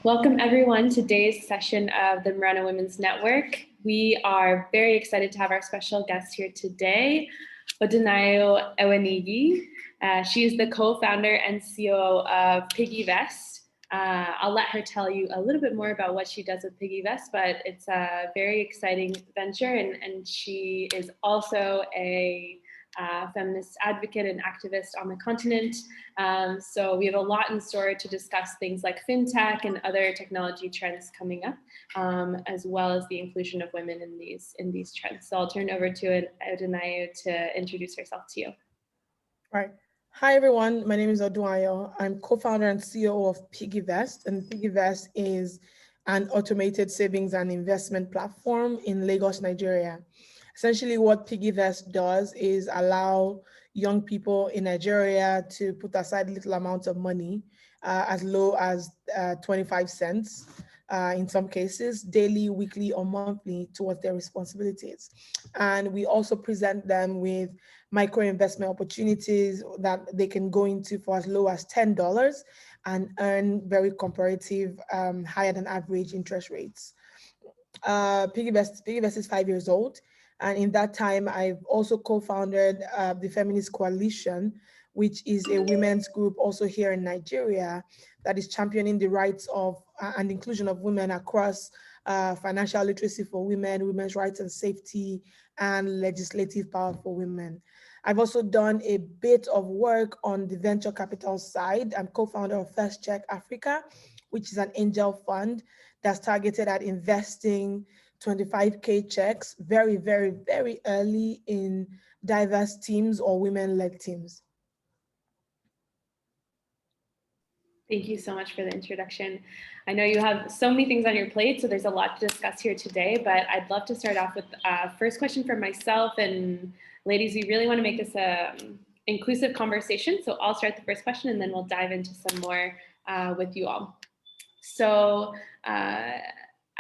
Welcome everyone to today's session of the Marana Women's Network. We are very excited to have our special guest here today, Odunayo Eweniyi. She is the co-founder and COO of Piggy Vest. I'll let her tell you a little bit more about what she does with Piggy Vest, but it's a very exciting venture, and she is also a feminist advocate and activist on the continent. So we have a lot in store to discuss things like fintech and other technology trends coming up, as well as the inclusion of women in these trends. So I'll turn over to Odunayo to introduce herself to you. Right. Hi, everyone. My name is Odunayo. I'm co-founder and CEO of Piggy Vest, and Piggy Vest is an automated savings and investment platform in Lagos, Nigeria. Essentially, what Piggy Vest does is allow young people in Nigeria to put aside little amounts of money, as low as 25 cents, in some cases, daily, weekly, or monthly towards their responsibilities. And we also present them with micro investment opportunities that they can go into for as low as $10 and earn very comparative, higher than average interest rates. Piggy Vest is 5 years old. And in that time, I've also co-founded the Feminist Coalition, which is a women's group also here in Nigeria that is championing the rights of and inclusion of women across financial literacy for women, women's rights and safety, and legislative power for women. I've also done a bit of work on the venture capital side. I'm co-founder of First Check Africa, which is an angel fund that's targeted at investing 25K checks very, very, very early in diverse teams or women-led teams. Thank you so much for the introduction. I know you have so many things on your plate, so there's a lot to discuss here today, but I'd love to start off with first question for myself. And ladies, we really want to make this an inclusive conversation, so I'll start the first question and then we'll dive into some more with you all. So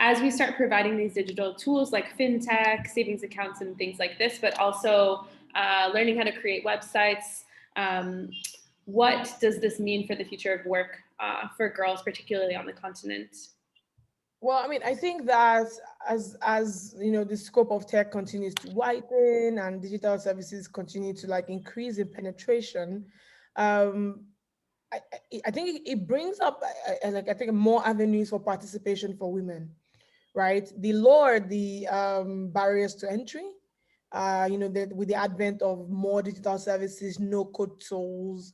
as we start providing these digital tools like fintech, savings accounts, and things like this, but also learning how to create websites, what does this mean for the future of work for girls, particularly on the continent? Well, I mean, I think that as you know, the scope of tech continues to widen and digital services continue to like increase in penetration, um, I think it brings up I think more avenues for participation for women, right? The lower the barriers to entry, with the advent of more digital services, no code tools,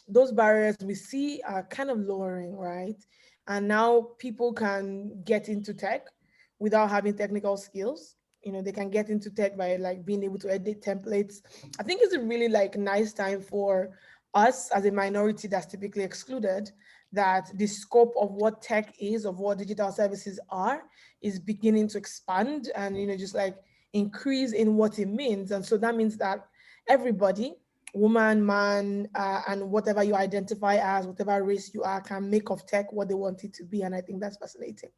those barriers we see are kind of lowering, right? And now people can get into tech without having technical skills. They can get into tech by like being able to edit templates. I think it's a really like nice time for us as a minority that's typically excluded, that the scope of what tech is, of what digital services are, is beginning to expand and just like increase in what it means. And so that means that everybody, woman, man, and whatever you identify as, whatever race you are, can make of tech what they want it to be. And I think that's fascinating.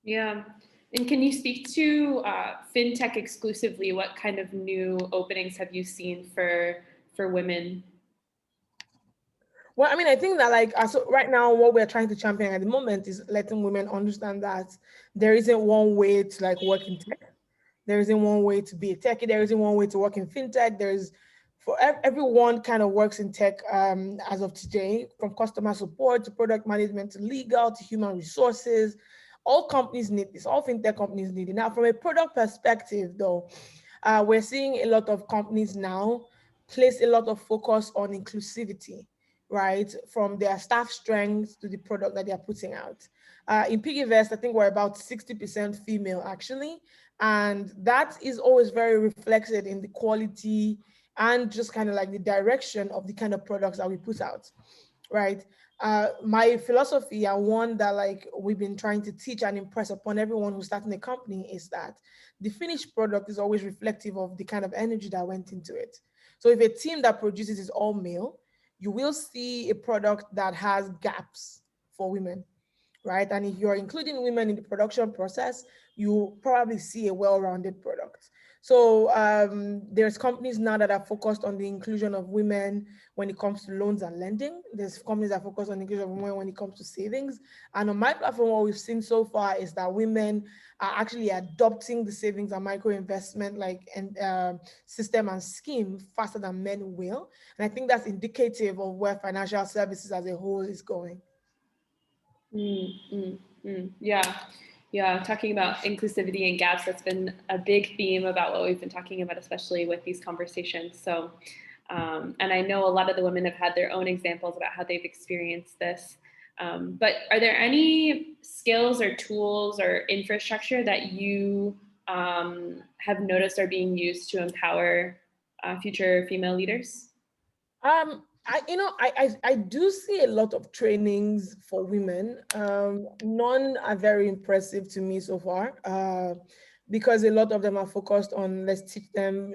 Yeah. And can you speak to fintech exclusively? What kind of new openings have you seen for women? Well, I mean, I think that like so right now, what we're trying to champion at the moment is letting women understand that there isn't one way to like work in tech. There isn't one way to be a techie. There isn't one way to work in fintech. There's for everyone kind of works in tech as of today, from customer support to product management to legal to human resources. All companies need this. All fintech companies need it. Now, from a product perspective, though, we're seeing a lot of companies now place a lot of focus on inclusivity, right? From their staff strength to the product that they're putting out. In PiggyVest, I think we're about 60% female actually. And that is always very reflected in the quality and just kind of like the direction of the kind of products that we put out, right? My philosophy, and one that like we've been trying to teach and impress upon everyone who's starting a company, is that the finished product is always reflective of the kind of energy that went into it. So if a team that produces is all male, you will see a product that has gaps for women, right? And if you're including women in the production process, you probably see a well-rounded product. So there's companies now that are focused on the inclusion of women when it comes to loans and lending. There's companies that focus on the inclusion of women when it comes to savings. And on my platform, what we've seen so far is that women are actually adopting the savings and micro investment system and scheme faster than men will. And I think that's indicative of where financial services as a whole is going. Yeah. Yeah, talking about inclusivity and gaps, that's been a big theme about what we've been talking about, especially with these conversations. So, and I know a lot of the women have had their own examples about how they've experienced this. But are there any skills or tools or infrastructure that you have noticed are being used to empower future female leaders? I do see a lot of trainings for women. None are very impressive to me so far, because a lot of them are focused on, let's teach them,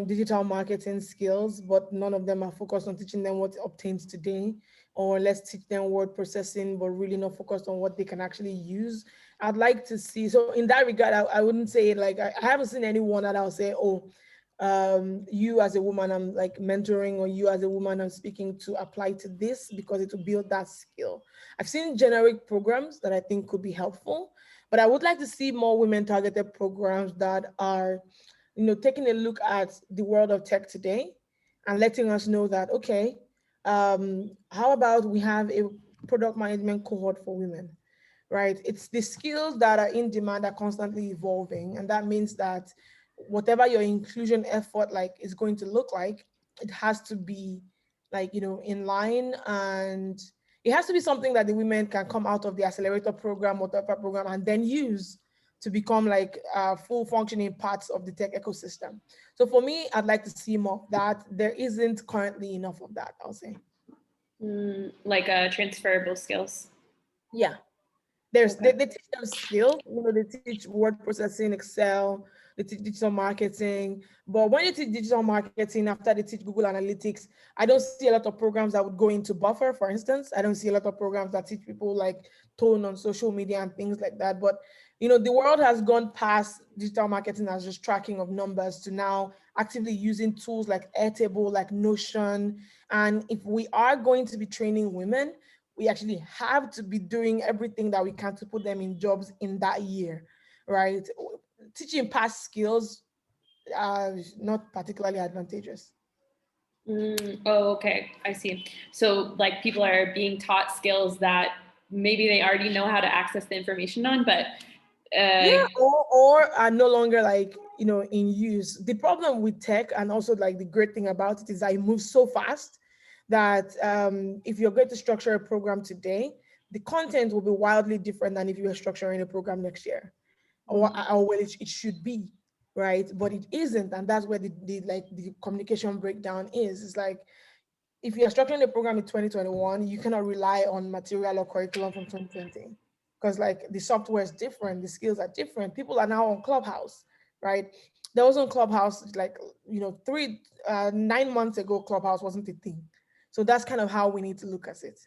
digital marketing skills, but none of them are focused on teaching them what obtains today, or let's teach them word processing, but really not focused on what they can actually use. I'd like to see, so in that regard, I wouldn't say like, I haven't seen anyone that I'll say, oh, you as a woman, I'm like mentoring, or you as a woman, I'm speaking to apply to this because it will build that skill. I've seen generic programs that I think could be helpful, but I would like to see more women targeted programs that are, taking a look at the world of tech today and letting us know that, okay, how about we have a product management cohort for women, right? It's the skills that are in demand are constantly evolving. And that means that whatever your inclusion effort like is going to look like, it has to be like, in line, and it has to be something that the women can come out of the accelerator program, whatever program, and then use to become like full functioning parts of the tech ecosystem. So for me, I'd like to see more of that. There isn't currently enough of that, I'll say. Like transferable skills. Yeah. Okay. They teach them skills, they teach word processing, Excel, they teach digital marketing. But when they teach digital marketing after they teach Google Analytics, I don't see a lot of programs that would go into Buffer, for instance. I don't see a lot of programs that teach people like tone on social media and things like that. But the world has gone past digital marketing as just tracking of numbers to now actively using tools like Airtable, like Notion. And if we are going to be training women, we actually have to be doing everything that we can to put them in jobs in that year, right? Teaching past skills are not particularly advantageous. Oh, okay. I see. So like people are being taught skills that maybe they already know how to access the information on, but Yeah, or are no longer like, in use. The problem with tech, and also like the great thing about it, is that it moves so fast that if you're going to structure a program today, the content will be wildly different than if you were structuring a program next year, or well, it should be, right? But it isn't, and that's where the communication breakdown is. It's like, if you're structuring a program in 2021, you cannot rely on material or curriculum from 2020, because like the software is different, the skills are different. People are now on Clubhouse, right? There was on Clubhouse like 9 months ago. Clubhouse wasn't a thing, so that's kind of how we need to look at it.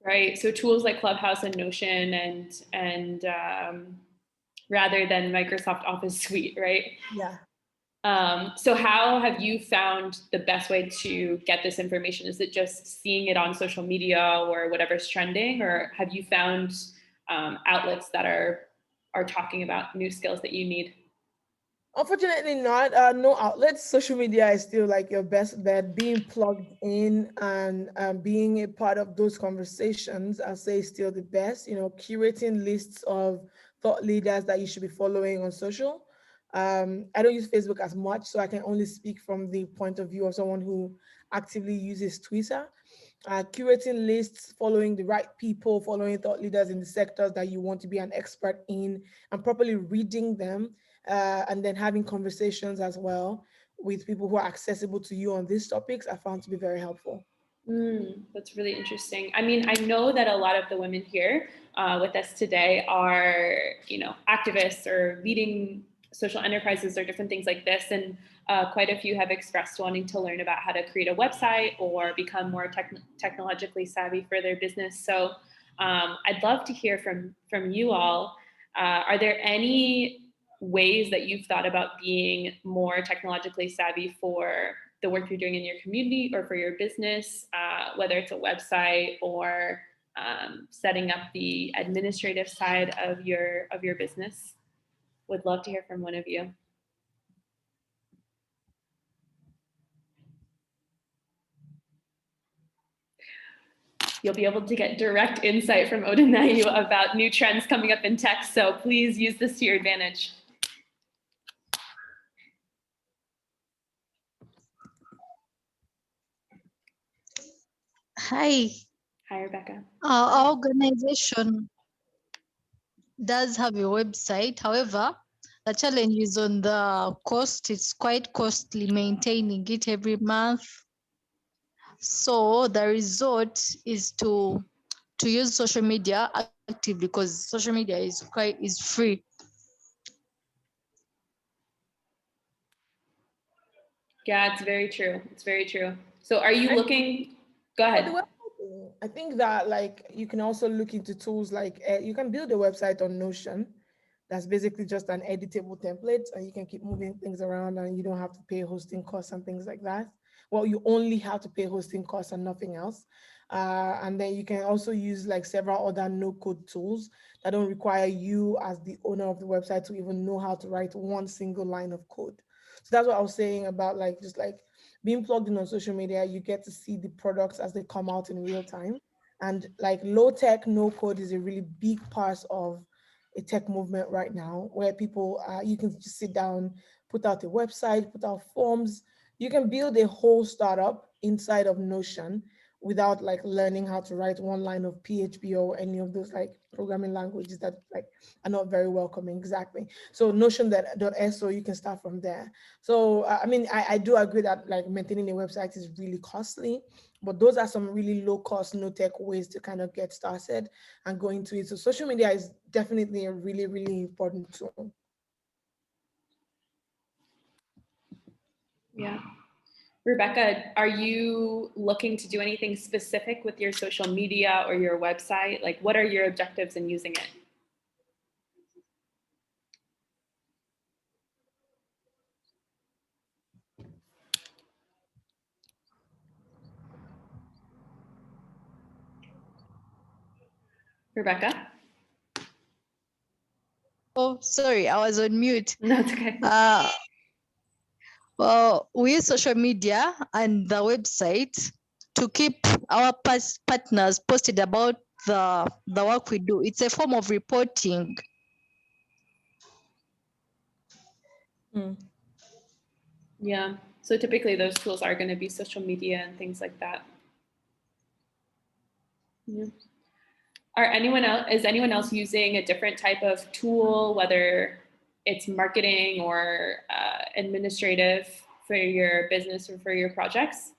Right. So tools like Clubhouse and Notion and rather than Microsoft Office Suite, right? Yeah. So how have you found the best way to get this information? Is it just seeing it on social media or whatever's trending, or have you found outlets that are talking about new skills that you need? Unfortunately not. No outlets. Social media is still like your best bet. Being plugged in and being a part of those conversations, I'll say, is still the best. Curating lists of thought leaders that you should be following on social. I don't use Facebook as much, so I can only speak from the point of view of someone who actively uses Twitter. Curating lists, following the right people, following thought leaders in the sectors that you want to be an expert in, and properly reading them, and then having conversations as well with people who are accessible to you on these topics, I found to be very helpful. That's really interesting. I mean, I know that a lot of the women here with us today are, activists or leading social enterprises or different things like this. And quite a few have expressed wanting to learn about how to create a website or become more technologically savvy for their business. So I'd love to hear from you all. Are there any ways that you've thought about being more technologically savvy for the work you're doing in your community or for your business, whether it's a website or setting up the administrative side of your business? Would love to hear from one of you. You'll be able to get direct insight from Odunayo about new trends coming up in tech, so please use this to your advantage. Hi. Hi, Rebecca. Our organization does have a website. However, the challenge is on the cost. It's quite costly maintaining it every month. So the result is to use social media actively, because social media is free. Yeah, it's very true. It's very true. So are you looking, go ahead. I think that like you can also look into tools like you can build a website on Notion. That's basically just an editable template, and you can keep moving things around, and you don't have to pay hosting costs and things like that. Well, you only have to pay hosting costs and nothing else. And then you can also use like several other no-code tools that don't require you as the owner of the website to even know how to write one single line of code. So that's what I was saying about like just like being plugged in on social media. You get to see the products as they come out in real time. And like low tech, no code is a really big part of a tech movement right now, where people you can just sit down, put out a website, put out forms. You can build a whole startup inside of Notion without like learning how to write one line of PHP or any of those like programming languages that like are not very welcoming. Exactly. So Notion.so, you can start from there. So I mean, I do agree that like maintaining a website is really costly, but those are some really low cost, no tech ways to kind of get started and go into it. So social media is definitely a really, really important tool. Yeah. Rebecca, are you looking to do anything specific with your social media or your website? Like, what are your objectives in using it? Rebecca? Oh, sorry, I was on mute. No, it's okay. Well, we use social media and the website to keep our partners posted about the work we do. It's a form of reporting. Yeah. So typically those tools are going to be social media and things like that. Yeah. Is anyone else using a different type of tool, whether it's marketing or administrative for your business or for your projects?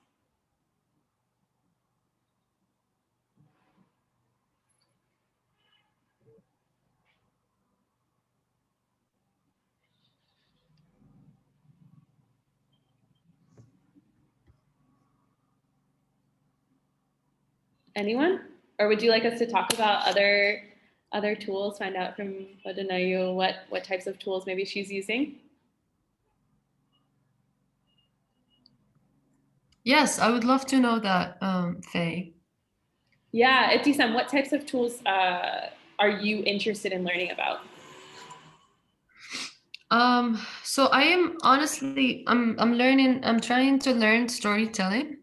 Anyone? Or would you like us to talk about other tools, find out from Odunayo what types of tools maybe she's using? Yes, I would love to know that, Faye. Yeah, Etisam, what types of tools are you interested in learning about? So I am honestly, I'm trying to learn storytelling.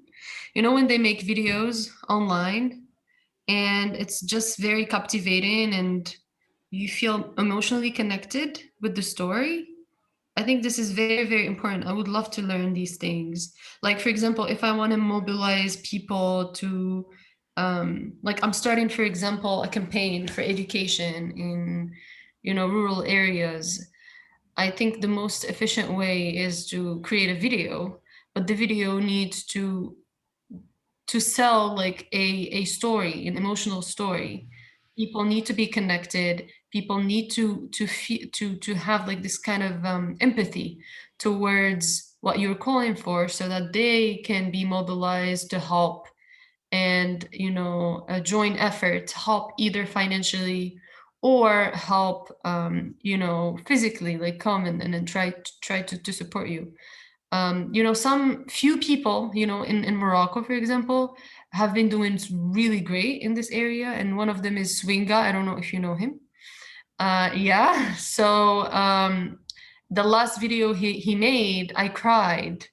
You know, when they make videos online and it's just very captivating and you feel emotionally connected with the story. I think this is very, very important. I would love to learn these things. Like, for example, if I want to mobilize people to, like, I'm starting, for example, a campaign for education in, rural areas. I think the most efficient way is to create a video, but the video needs to sell like a story, an emotional story. People need to be connected. People need to feel to have like this kind of empathy towards what you're calling for, so that they can be mobilized to help and join effort to help either financially or help, you know, physically, like come and then try to support you. You know, some few people, you know, in Morocco, for example, have been doing really great in this area. And one of them is Swinga. I don't know if you know him. Yeah. So the last video he made, I cried.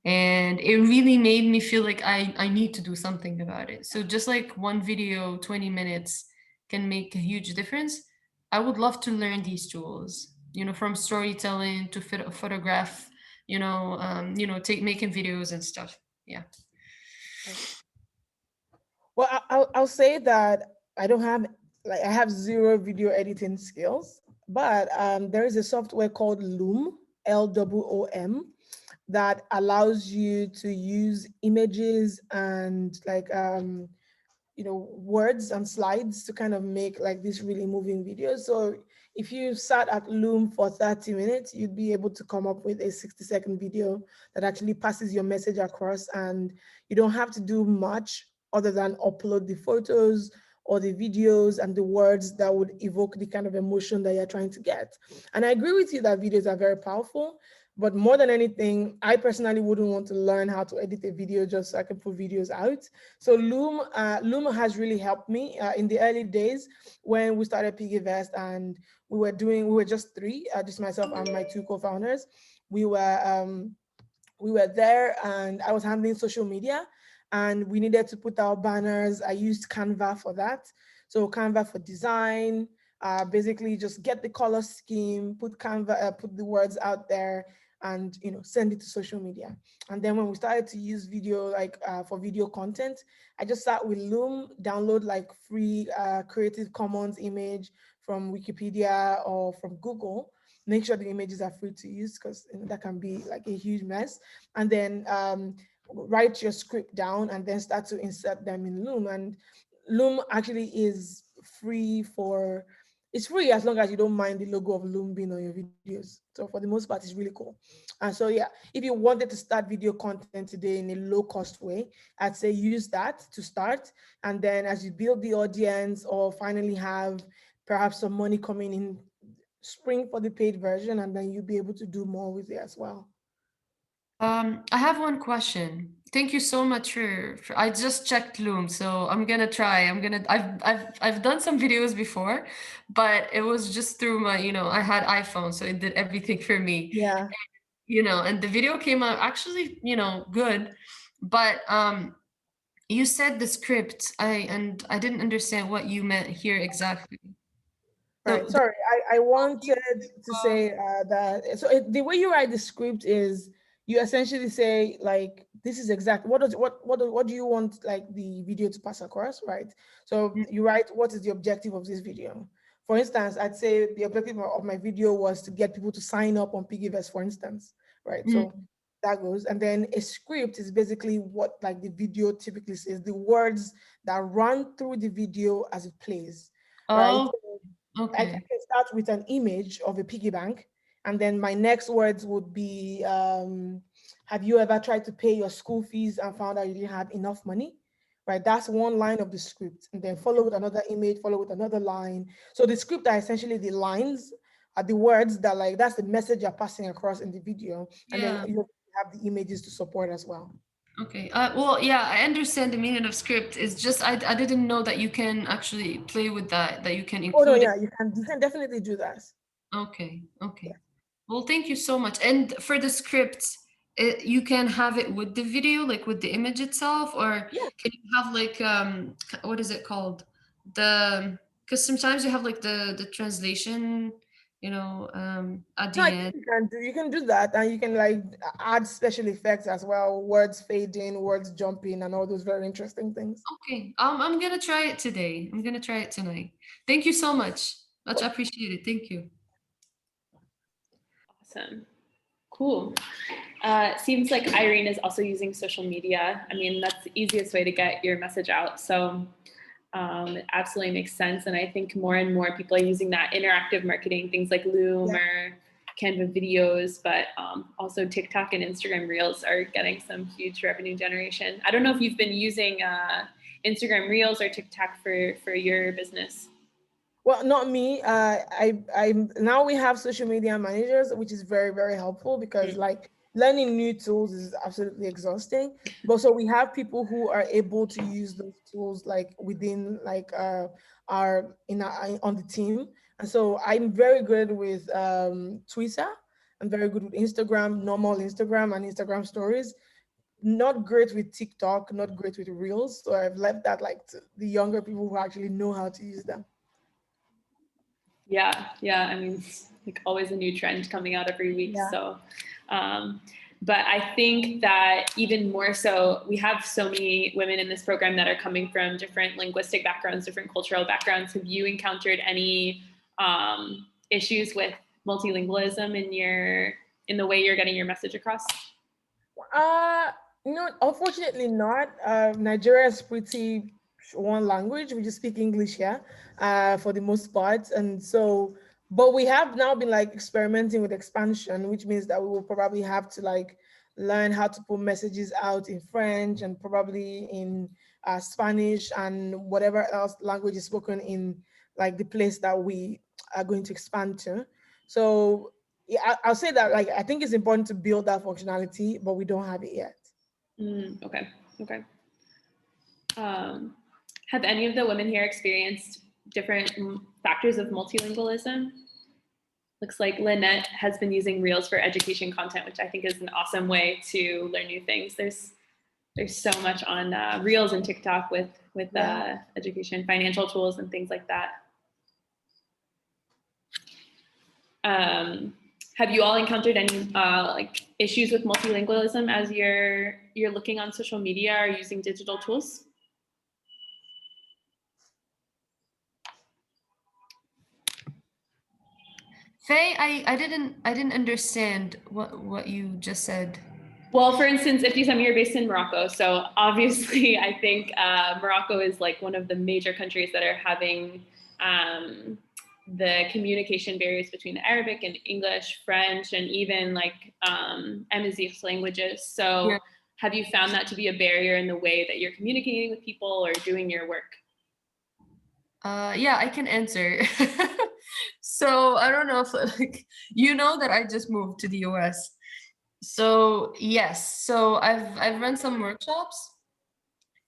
And it really made me feel like I need to do something about it. So just like one video, 20 minutes can make a huge difference. I would love to learn these tools, you know, from storytelling to photograph, you know, making videos and stuff. Yeah. Well, I'll say that I don't have, like, I have zero video editing skills, but there is a software called Loom, Loom, that allows you to use images and like words and slides to kind of make like this really moving videos. So if you sat at Loom for 30 minutes, you'd be able to come up with a 60-second video that actually passes your message across, and you don't have to do much other than upload the photos or the videos and the words that would evoke the kind of emotion that you're trying to get. And I agree with you that videos are very powerful, but more than anything, I personally wouldn't want to learn how to edit a video just so I can put videos out. So Loom has really helped me in the early days when we started PiggyVest, and we were just three, just myself and my two co-founders. We were there, and I was handling social media, and we needed to put our banners. I used Canva for that. So Canva for design, basically just get the color scheme, put the words out there, and send it to social media. And then when we started to use video, like for video content, I just sat with Loom, download like free Creative Commons image from Wikipedia or from Google. Make sure the images are free to use, because that can be like a huge mess. And then write your script down and then start to insert them in Loom. And Loom actually is free it's free as long as you don't mind the logo of Loom being on your videos. So for the most part, it's really cool. And so yeah, if you wanted to start video content today in a low cost way, I'd say use that to start. And then as you build the audience or finally have perhaps some money coming in, spring for the paid version, and then you'll be able to do more with it as well. I have one question. Thank you so much for I just checked Loom, so I'm gonna try. I've done some videos before, but it was just through my, you know, I had iPhone, so it did everything for me. Yeah. You know, and the video came out actually, you know, good. But you said the script, I didn't understand what you meant here exactly. Right. Sorry, I wanted to say that. So the way you write the script is you essentially say like, this is exactly what do you want like the video to pass across, right? So you write, what is the objective of this video? For instance, I'd say the objective of my video was to get people to sign up on PiggyVest, for instance, right? So that goes, and then a script is basically what like the video typically says, the words that run through the video as it plays, right? Oh, I okay. can start with an image of a piggy bank, and then my next words would be, have you ever tried to pay your school fees and found out you didn't have enough money? Right, that's one line of the script, and then follow with another image, follow with another line. So the script are essentially the lines, are the words that like, that's the message you're passing across in the video, and then Yeah. you have the images to support as well. Okay. Well, yeah, I understand the meaning of script. It's just I didn't know that you can actually play with that you can Oh no, include it. yeah, you can definitely do that. Okay. Okay. Yeah. Well, thank you so much. And for the script, you can have it with the video, like with the image itself, or Yeah. can you have like what is it called? Because sometimes you have like the translation, you know, at No, the I end. think you can do that, and you can like add special effects as well, words fading, words jumping, and all those very interesting things. Okay. I'm gonna try it today. I'm gonna try it tonight. Thank you so much. Much appreciated. Thank you. Awesome. Cool. Seems like Irene is also using social media. I mean, that's the easiest way to get your message out. So it absolutely makes sense. And I think more and more people are using that interactive marketing, things like Loom or Canva videos, but also TikTok and Instagram Reels are getting some huge revenue generation. I don't know if you've been using Instagram Reels or TikTok for your business. Well, not me. I now we have social media managers, which is very, very helpful because like learning new tools is absolutely exhausting. But so we have people who are able to use those tools like within like our in our, on the team. And so I'm very good with Twitter. I'm very good with Instagram, normal Instagram and Instagram stories. Not great with TikTok, not great with Reels. So I've left that like to the younger people who actually know how to use them. Yeah. I mean, it's like always a new trend coming out every week. Yeah. So, but I think that even more so, we have so many women in this program that are coming from different linguistic backgrounds, different cultural backgrounds. Have you encountered any issues with multilingualism in the way you're getting your message across? No, unfortunately not. Nigeria is pretty one language. We just speak English here, for the most part. And so, but we have now been like experimenting with expansion, which means that we will probably have to like learn how to put messages out in French and probably in Spanish and whatever else language is spoken in like the place that we are going to expand to. So yeah, I'll say that like I think it's important to build that functionality, but we don't have it yet. Okay. Have any of the women here experienced different factors of multilingualism? Looks like Lynette has been using Reels for education content, which I think is an awesome way to learn new things. There's so much on Reels and TikTok with education, financial tools, and things like that. Have you all encountered any like issues with multilingualism as you're looking on social media or using digital tools? Faye, I didn't understand what you just said. Well, for instance, if you tell me you're based in Morocco, so obviously I think Morocco is like one of the major countries that are having the communication barriers between Arabic and English, French, and even like Amazigh languages. So Yeah. have you found that to be a barrier in the way that you're communicating with people or doing your work? Yeah, I can answer. So I don't know if like you know that I just moved to the US. So yes, so I've run some workshops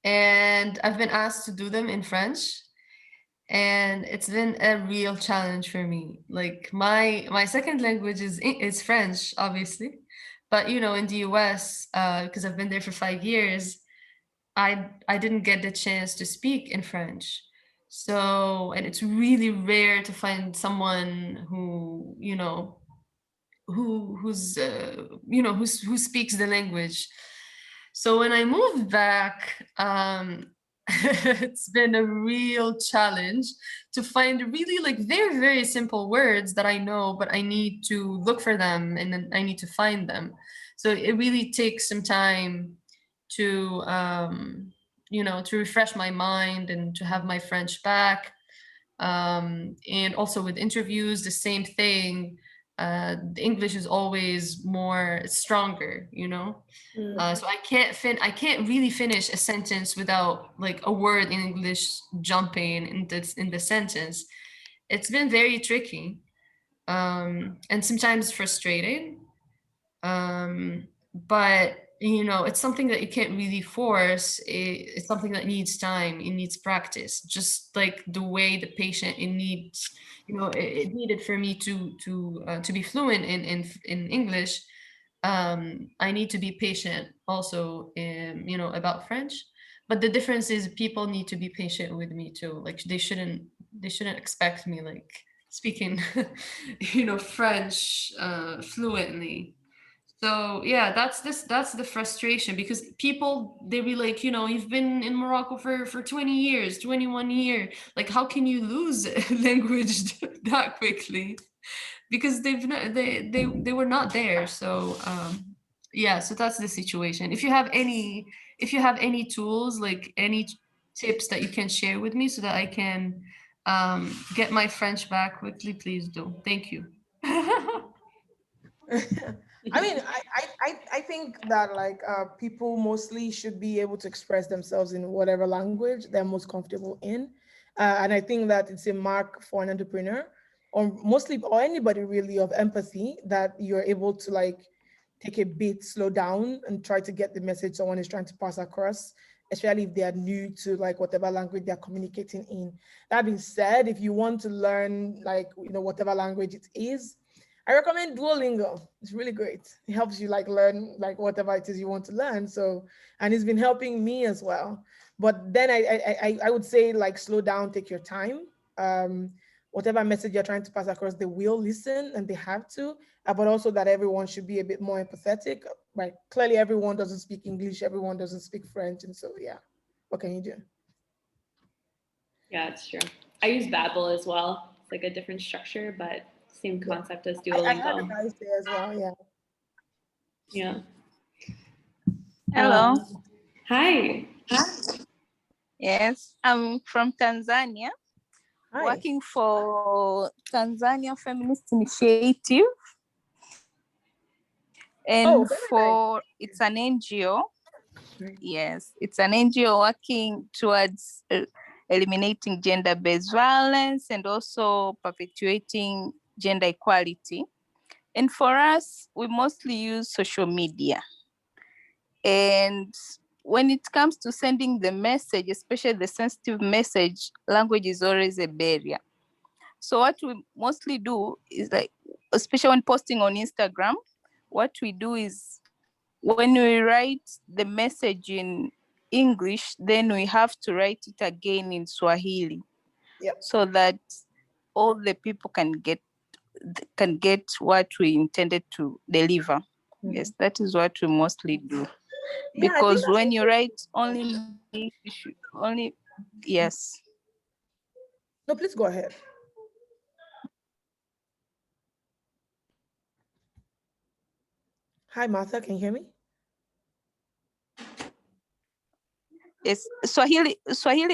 and I've been asked to do them in French, and it's been a real challenge for me. Like my second language is French, obviously, but you know, in the US, because I've been there for 5 years, I didn't get the chance to speak in French. So, and it's really rare to find someone who, you know, who's who speaks the language. So when I moved back, it's been a real challenge to find really like very, very simple words that I know, but I need to look for them and then I need to find them. So it really takes some time to to refresh my mind and to have my French back. And also with interviews, the same thing. The English is always more stronger, you know. So I can't really finish a sentence without like a word in English jumping in the sentence. It's been very tricky, and sometimes frustrating. But you know, it's something that you can't really force. It's something that needs time. It needs practice. Just like the way the patient it needs, it needed for me to be fluent in English. I need to be patient also in about French. But the difference is people need to be patient with me too. Like they shouldn't expect me like speaking French fluently. So yeah, that's the frustration, because people they be like, you've been in Morocco for 20 years, 21 year. Like how can you lose language that quickly? Because they were not there. So yeah, so that's the situation. If you have any tools, like any tips that you can share with me so that I can get my French back quickly, please do. Thank you. I mean, I think that like people mostly should be able to express themselves in whatever language they're most comfortable in. And I think that it's a mark for an entrepreneur, or anybody really, of empathy, that you're able to like take a bit, slow down, and try to get the message someone is trying to pass across, especially if they are new to like whatever language they're communicating in. That being said, if you want to learn like, whatever language it is, I recommend Duolingo. It's really great. It helps you like learn like whatever it is you want to learn. So, and it's been helping me as well. But then I would say like slow down, take your time. Um, Whatever message you're trying to pass across, they will listen and they have to. But also that everyone should be a bit more empathetic. Right? Clearly, everyone doesn't speak English, everyone doesn't speak French, and so yeah, what can you do? Yeah, it's true. I use Babbel as well. It's like a different structure, but same concept as I heard Duolingo. guys say as well. Yeah. Yeah. Hello. Hi. Yes, I'm from Tanzania, Hi. working for Tanzania Feminist Initiative. And Oh, very nice. it's an NGO. Yes, it's an NGO working towards eliminating gender-based violence and also perpetuating gender equality. And for us, we mostly use social media. And when it comes to sending the message, especially the sensitive message, language is always a barrier. So what we mostly do is like, especially when posting on Instagram, what we do is when we write the message in English, then we have to write it again in Swahili. Yep. So that all the people can get what we intended to deliver. Mm-hmm. Yes, that is what we mostly do. Yeah, because when you write only English, yes. No, please go ahead. Hi, Martha, can you hear me? Yes, Swahili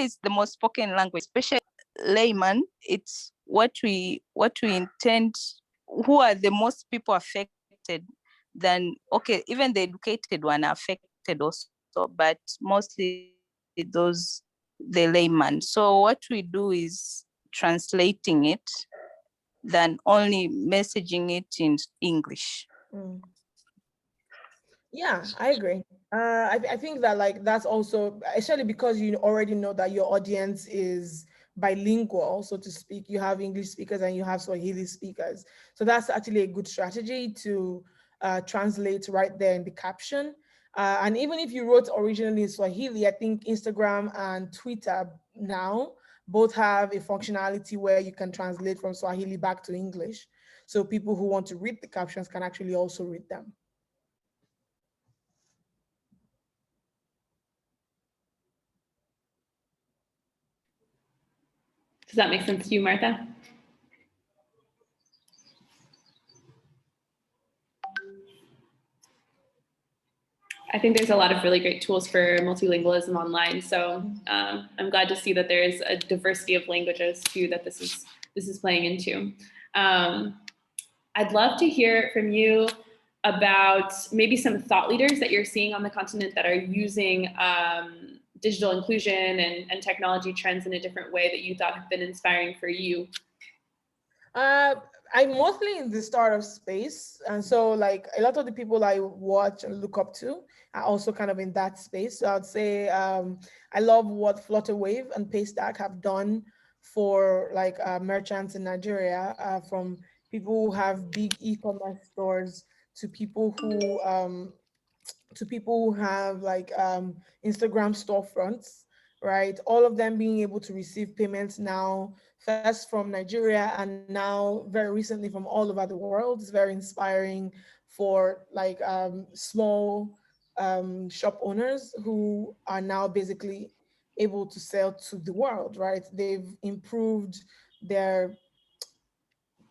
is the most spoken language, especially layman. It's what we intend, who are the most people affected. Then, okay, even the educated one are affected also, but mostly the layman. So what we do is translating it, than only messaging it in English. Mm. Yeah, I agree. I think that like that's also, especially because you already know that your audience is bilingual, so to speak. You have English speakers and you have Swahili speakers. So that's actually a good strategy to translate right there in the caption. And even if you wrote originally in Swahili, I think Instagram and Twitter now both have a functionality where you can translate from Swahili back to English. So people who want to read the captions can actually also read them. Does that make sense to you, Martha? I think there's a lot of really great tools for multilingualism online. So I'm glad to see that there is a diversity of languages too that this is playing into. I'd love to hear from you about maybe some thought leaders that you're seeing on the continent that are using digital inclusion and technology trends in a different way that you thought have been inspiring for you. I'm mostly in the startup space. And so like a lot of the people I watch and look up to are also kind of in that space. So I'd say I love what Flutterwave and Paystack have done for like merchants in Nigeria, from people who have big e-commerce stores to people who have like Instagram storefronts, right? All of them being able to receive payments now, first from Nigeria and now very recently from all over the world. It's very inspiring for like small shop owners who are now basically able to sell to the world, right? They've improved their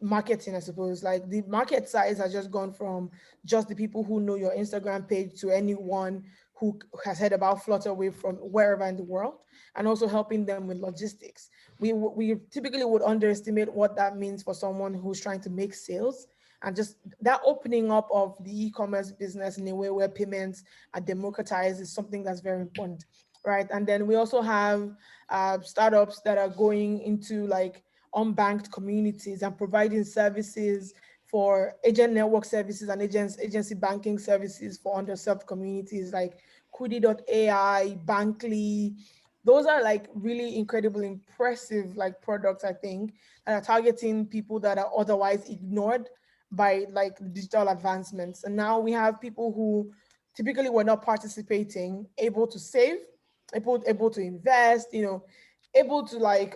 marketing, I suppose. Like the market size has just gone from just the people who know your Instagram page to anyone who has heard about Flutterwave from wherever in the world, and also helping them with logistics. We typically would underestimate what that means for someone who's trying to make sales, and just that opening up of the e-commerce business in a way where payments are democratized is something that's very important. right? And then we also have startups that are going into like unbanked communities and providing services for agent network services and agency banking services for underserved communities like Kudi.ai, Bankly. Those are like really incredible, impressive like products, I think, that are targeting people that are otherwise ignored by like digital advancements. And now we have people who typically were not participating, able to save, able to invest, able to like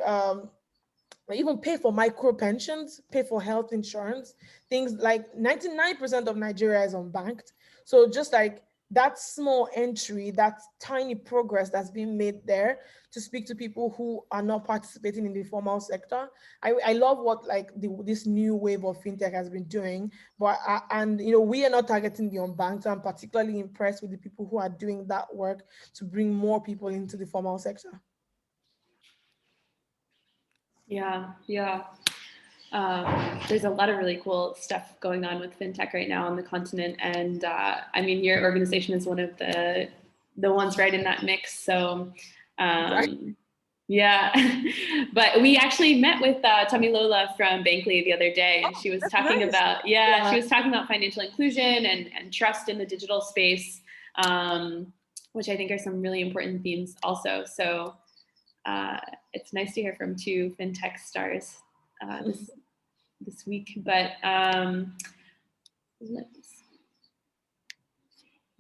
even pay for micro pensions, pay for health insurance, things like 99% of Nigeria is unbanked. So just like that small entry, that tiny progress that's being made there to speak to people who are not participating in the formal sector. I love what like this new wave of fintech has been doing, but we are not targeting the unbanked. So I'm particularly impressed with the people who are doing that work to bring more people into the formal sector. Yeah. There's a lot of really cool stuff going on with fintech right now on the continent, and I mean, your organization is one of the ones right in that mix. So, yeah. But we actually met with Tamilola from Bankly the other day, and she was talking about she was talking about financial inclusion and trust in the digital space, which I think are some really important themes also. So. It's nice to hear from two fintech stars this week. But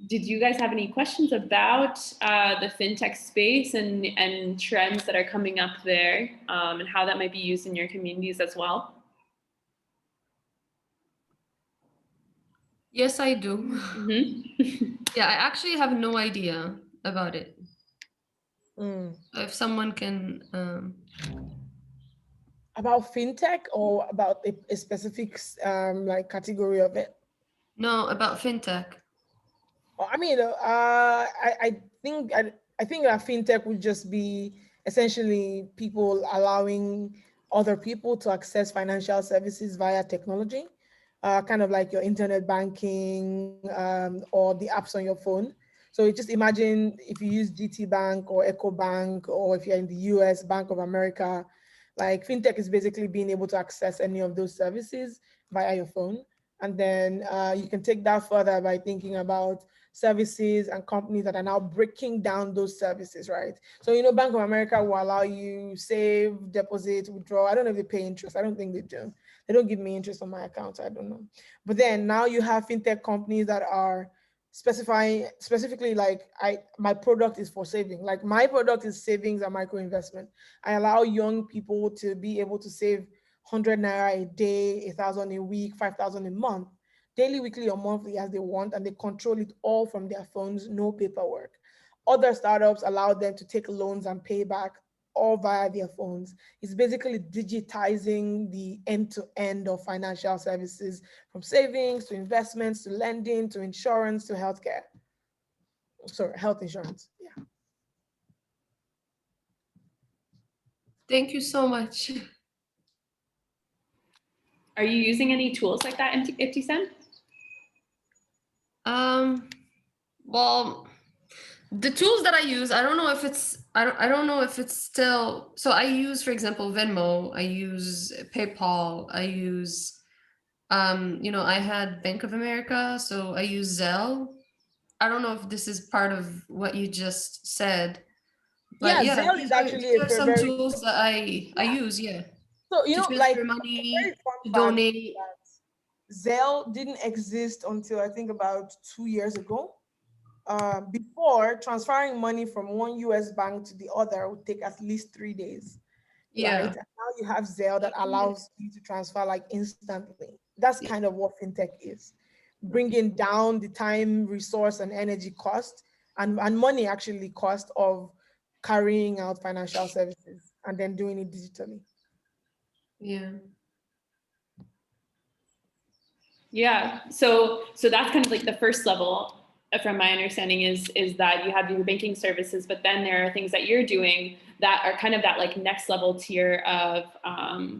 did you guys have any questions about the fintech space and trends that are coming up there, and how that might be used in your communities as well? Yes, I do. Mm-hmm. Yeah, I actually have no idea about it. If someone can about fintech or about a specific like category of it? No, about fintech. I mean, I think that fintech would just be essentially people allowing other people to access financial services via technology, kind of like your internet banking or the apps on your phone. So you just imagine if you use GT Bank or Echo Bank, or if you're in the US, Bank of America, like fintech is basically being able to access any of those services via your phone. And then you can take that further by thinking about services and companies that are now breaking down those services, right? So, Bank of America will allow you save, deposit, withdraw. I don't know if they pay interest. I don't think they do. They don't give me interest on my account. I don't know. But then now you have fintech companies that are specifically like my product is for saving. Like my product is savings and micro investment. I allow young people to be able to save 100 naira a day, 1,000 a week, 5,000 a month, daily, weekly, or monthly as they want, and they control it all from their phones, no paperwork. Other startups allow them to take loans and pay back all via their phones. It's basically digitizing the end-to-end of financial services, from savings to investments to lending to insurance to healthcare. Sorry, health insurance. Yeah. Thank you so much. Are you using any tools like that, Ibtisam? Well, the tools that I use, I don't know if it's I don't know if it's still, so I use, for example, Venmo, I use PayPal, I use I had Bank of America, so I use Zelle. I don't know if this is part of what you just said, but yeah, Zelle is actually these are some tools that I use, yeah. So, to transfer money, to donate. Zelle didn't exist until I think about 2 years ago. Before, transferring money from one US bank to the other would take at least 3 days. Yeah. Right? And now you have Zelle that allows you to transfer like instantly. That's kind of what fintech is. Bringing down the time, resource, and energy cost, and money actually cost of carrying out financial services and then doing it digitally. Yeah. Yeah. So that's kind of like the first level, from my understanding, is that you have your banking services, but then there are things that you're doing that are kind of that like next level tier of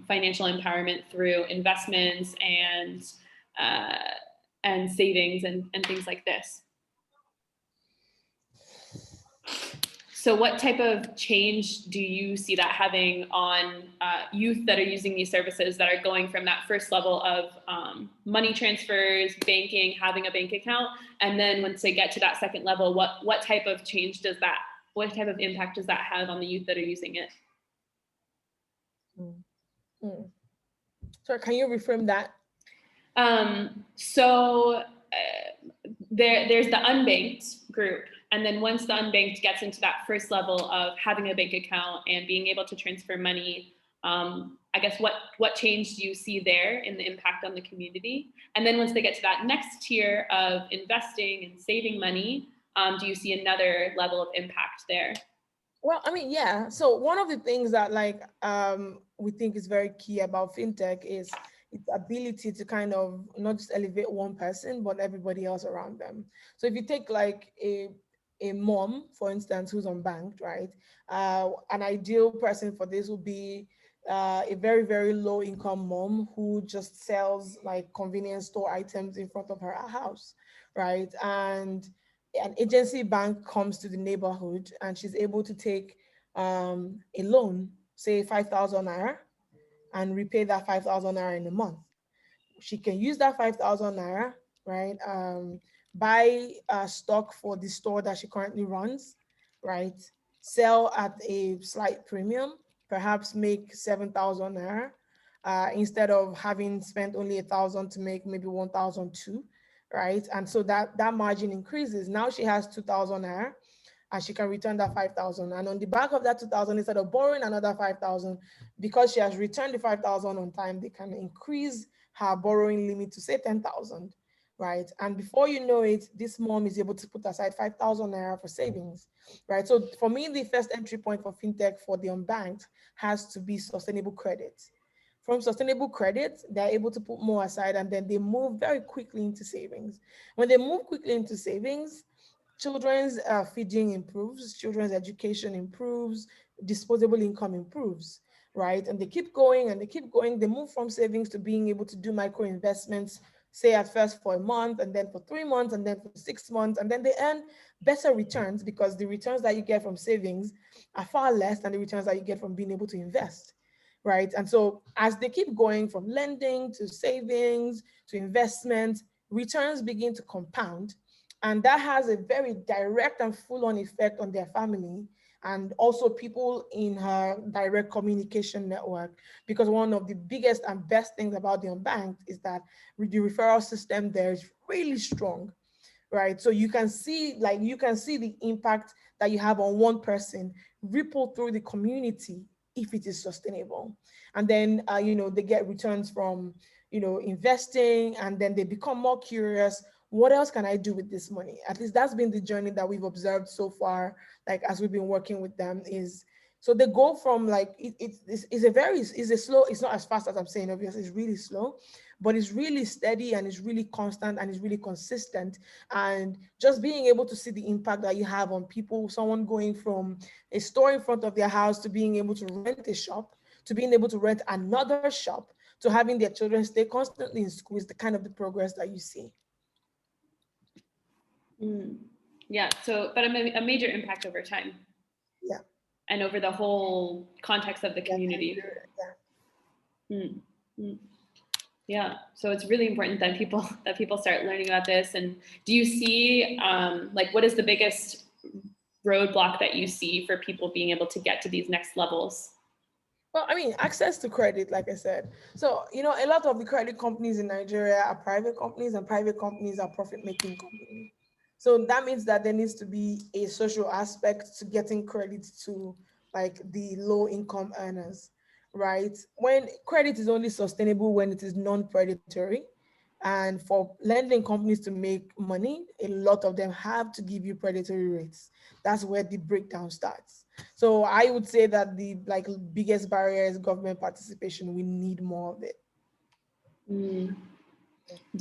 financial empowerment through investments and savings and things like this. So what type of change do you see that having on youth that are using these services that are going from that first level of money transfers, banking, having a bank account, and then once they get to that second level, what type of change does that, what type of impact does that have on the youth that are using it? So can you reframe that? There's the unbanked group. And then once the unbanked gets into that first level of having a bank account and being able to transfer money, I guess what change do you see there in the impact on the community? And then once they get to that next tier of investing and saving money, do you see another level of impact there? Well, I mean, yeah. So one of the things that we think is very key about fintech is its ability to kind of not just elevate one person, but everybody else around them. So if you take like a mom, for instance, who's unbanked, right? An ideal person for this would be a very, very low income mom who just sells like convenience store items in front of her house, right? And an agency bank comes to the neighborhood and she's able to take a loan, say 5,000 naira, and repay that 5,000 naira in a month. She can use that 5,000 naira, right? Buy stock for the store that she currently runs, right? Sell at a slight premium, perhaps make 7,000 naira instead of having spent only 1,000 to make maybe 1,002, right? And so that margin increases. Now she has 2,000 naira and she can return that 5,000. And on the back of that 2,000, instead of borrowing another 5,000, because she has returned the 5,000 on time, they can increase her borrowing limit to say 10,000, right? And before you know it, this mom is able to put aside 5,000 naira for savings, right? So for me, the first entry point for fintech for the unbanked has to be sustainable credit. From sustainable credit, they're able to put more aside and then they move very quickly into savings. When they move quickly into savings, children's feeding improves, children's education improves, disposable income improves, right? And they keep going and they keep going. They move from savings to being able to do micro investments, say at first for a month and then for 3 months and then for 6 months. And then they earn better returns because the returns that you get from savings are far less than the returns that you get from being able to invest, right? And so as they keep going from lending to savings to investment, returns begin to compound. And that has a very direct and full-on effect on their family and also people in her direct communication network. Because one of the biggest and best things about the unbanked is that the referral system there is really strong, right? So you can see the impact that you have on one person ripple through the community if it is sustainable. And then, they get returns from, investing, and then they become more curious. What else can I do with this money? At least that's been the journey that we've observed so far, like as we've been working with them is, so they go from like, it's a slow, it's not as fast as I'm saying, obviously it's really slow, but it's really steady and it's really constant and it's really consistent. And just being able to see the impact that you have on people, someone going from a store in front of their house to being able to rent a shop, to being able to rent another shop, to having their children stay constantly in school is the kind of the progress that you see. Yeah, so, but a major impact over time. Yeah. And over the whole context of the community. Yeah, so it's really important that people start learning about this. And do you see, what is the biggest roadblock that you see for people being able to get to these next levels? Well, I mean, access to credit, like I said. So, a lot of the credit companies in Nigeria are private companies and private companies are profit-making companies. So that means that there needs to be a social aspect to getting credit to like the low income earners, right? When credit is only sustainable when it is non-predatory. And for lending companies to make money, a lot of them have to give you predatory rates. That's where the breakdown starts. So I would say that the biggest barrier is government participation. We need more of it. Do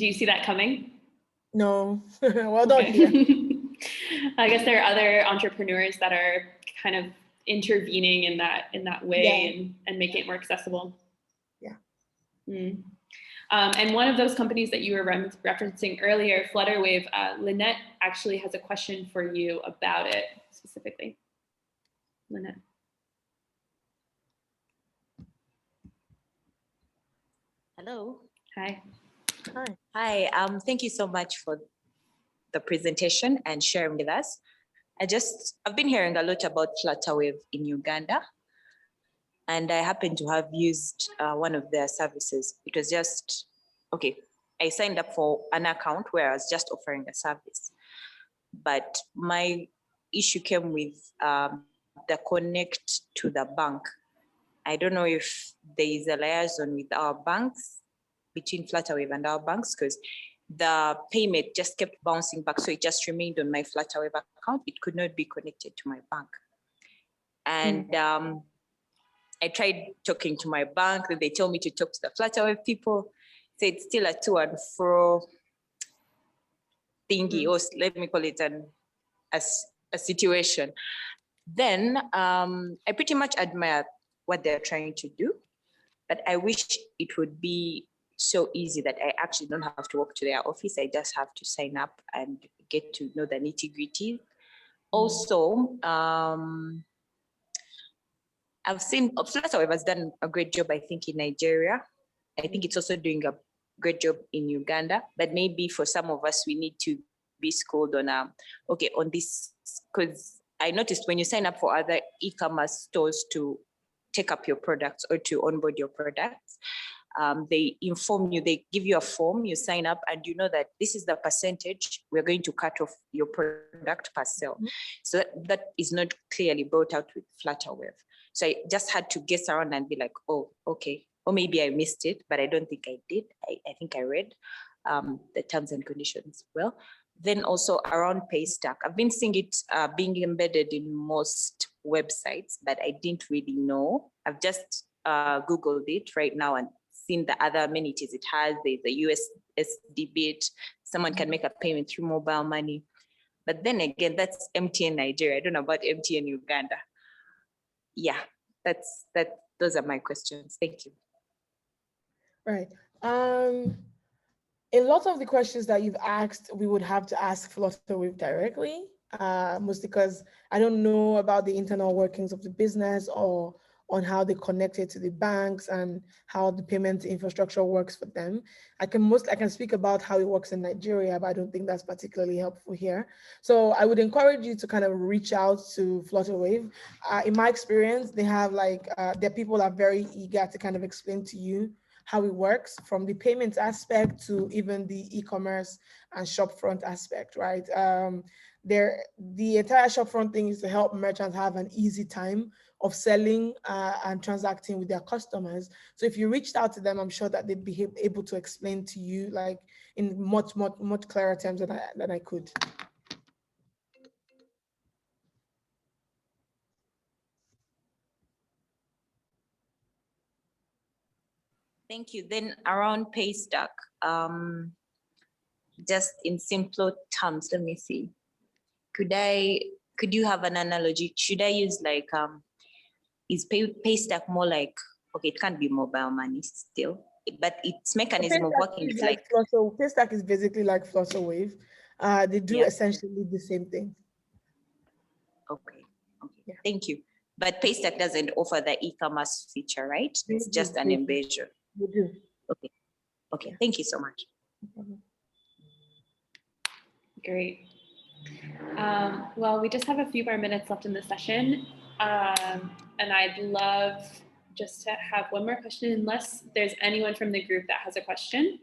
you see that coming? No, well, don't hear. I guess there are other entrepreneurs that are kind of intervening in that way and making it more accessible. Yeah. And one of those companies that you were referencing earlier, Flutterwave, Lynette actually has a question for you about it specifically. Lynette. Hello. Hi. Hi. Hi. Thank you so much for the presentation and sharing with us. I've been hearing a lot about Flutterwave in Uganda, and I happen to have used one of their services. It was just, okay, I signed up for an account where I was just offering a service. But my issue came with the connect to the bank. I don't know if there is a liaison with our banks, between Flutterwave and our banks, because the payment just kept bouncing back. So it just remained on my Flutterwave account. It could not be connected to my bank. And I tried talking to my bank, then they told me to talk to the Flutterwave people. So it's still a to and fro thingy, or let me call it a situation. Then I pretty much admire what they're trying to do, but I wish it would be so easy that I actually don't have to walk to their office. I just have to sign up and get to know the nitty-gritty. Also, I've seen Flutterwave has done a great job, I think, in Nigeria. I think it's also doing a great job in Uganda, but maybe for some of us, we need to be schooled on, on this, because I noticed when you sign up for other e-commerce stores to take up your products or to onboard your products, they inform you, they give you a form, you sign up, and you know that this is the percentage we're going to cut off your product per sale. So that is not clearly brought out with Flutterwave. So I just had to guess around and be like, oh, okay. Or maybe I missed it, but I don't think I did. I think I read the terms and conditions well. Then also around Paystack, I've been seeing it being embedded in most websites, but I didn't really know. I've just Googled it right now and seen the other amenities it has. There's a USSD bit. Someone can make a payment through mobile money. But then again, that's MTN Nigeria. I don't know about MTN Uganda. Yeah, those are my questions. Thank you. Right. A lot of the questions that you've asked, we would have to ask Flutterwave directly, mostly because I don't know about the internal workings of the business or on how they connect it to the banks and how the payment infrastructure works for them. I can speak about how it works in Nigeria, but I don't think that's particularly helpful here. So I would encourage you to kind of reach out to Flutterwave. In my experience, they have their people are very eager to kind of explain to you how it works from the payments aspect to even the e-commerce and shopfront aspect, right? The entire shopfront thing is to help merchants have an easy time of selling and transacting with their customers. So if you reached out to them, I'm sure that they'd be able to explain to you like in much clearer terms than I could. Thank you. Then around Paystack, just in simpler terms, let me see. Could you have an analogy? Should I use like, is Paystack more like, okay, it can't be mobile money still, but its mechanism of working is like. Paystack is basically like Flutterwave. They do essentially the same thing. Okay, yeah. Thank you. But Paystack doesn't offer the e-commerce feature, right? It's just an embedded. We do. Okay, thank you so much. Great. Well, we just have a few more minutes left in the session. And I'd love just to have one more question, unless there's anyone from the group that has a question.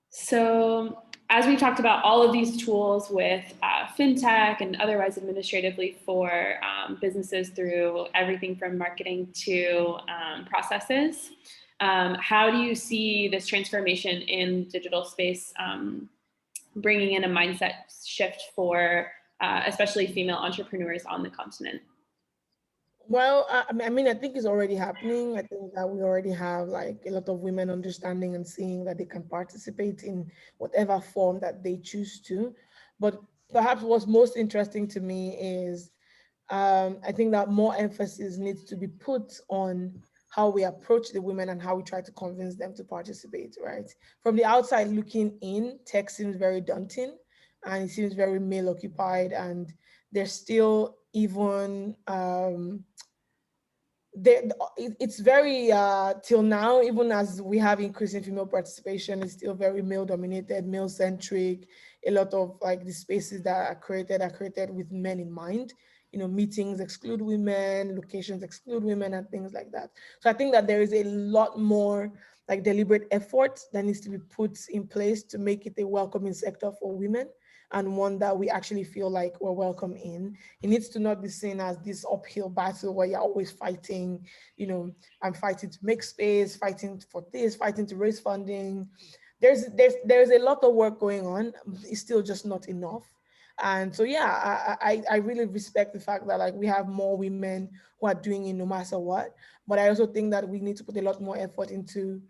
So as we talked about all of these tools with fintech and otherwise administratively for businesses through everything from marketing to processes, how do you see this transformation in digital space bringing in a mindset shift for especially female entrepreneurs on the continent? Well, I mean, I think it's already happening. I think that we already have like a lot of women understanding and seeing that they can participate in whatever form that they choose to. But perhaps what's most interesting to me is I think that more emphasis needs to be put on how we approach the women and how we try to convince them to participate, right? From the outside looking in, tech seems very daunting and it seems very male occupied, and there's still even it's very till now, even as we have increasing female participation, it's still very male dominated, male centric. A lot of like the spaces that are created with men in mind. You know, meetings exclude women, locations exclude women, and things like that. So I think that there is a lot more like deliberate effort that needs to be put in place to make it a welcoming sector for women, and one that we actually feel like we're welcome in. It needs to not be seen as this uphill battle where you're always fighting, you know, I'm fighting to make space, fighting for this, fighting to raise funding. There's a lot of work going on. It's still just not enough. And so, yeah, I really respect the fact that like we have more women who are doing it no matter what. But I also think that we need to put a lot more effort into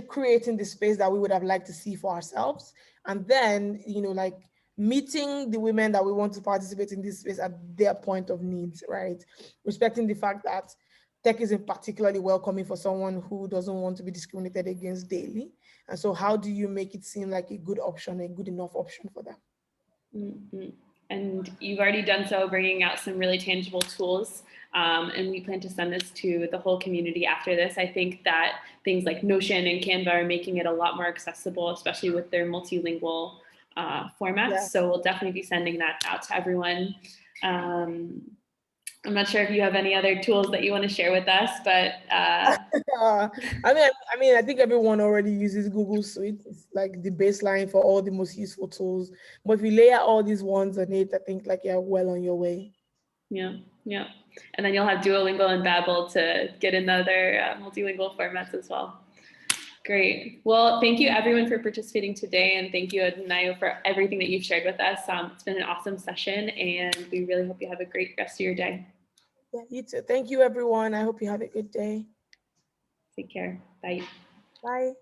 creating the space that we would have liked to see for ourselves, and then, you know, like meeting the women that we want to participate in this space at their point of needs, right? Respecting the fact that tech isn't particularly welcoming for someone who doesn't want to be discriminated against daily. And so how do you make it seem like a good option, a good enough option for them? Mm-hmm. And you've already done so, bringing out some really tangible tools. And we plan to send this to the whole community after this. I think that things like Notion and Canva are making it a lot more accessible, especially with their multilingual formats. Yeah. So we'll definitely be sending that out to everyone. I'm not sure if you have any other tools that you want to share with us, but I think everyone already uses Google Suite. It's like the baseline for all the most useful tools. But if you layer all these ones on it, I think like you're well on your way. Yeah. And then you'll have Duolingo and Babbel to get in other multilingual formats as well. Great. Well, thank you everyone for participating today, and thank you, Odunayo, for everything that you've shared with us. It's been an awesome session, and we really hope you have a great rest of your day. Yeah, you too. Thank you, everyone. I hope you have a good day. Take care. Bye. Bye.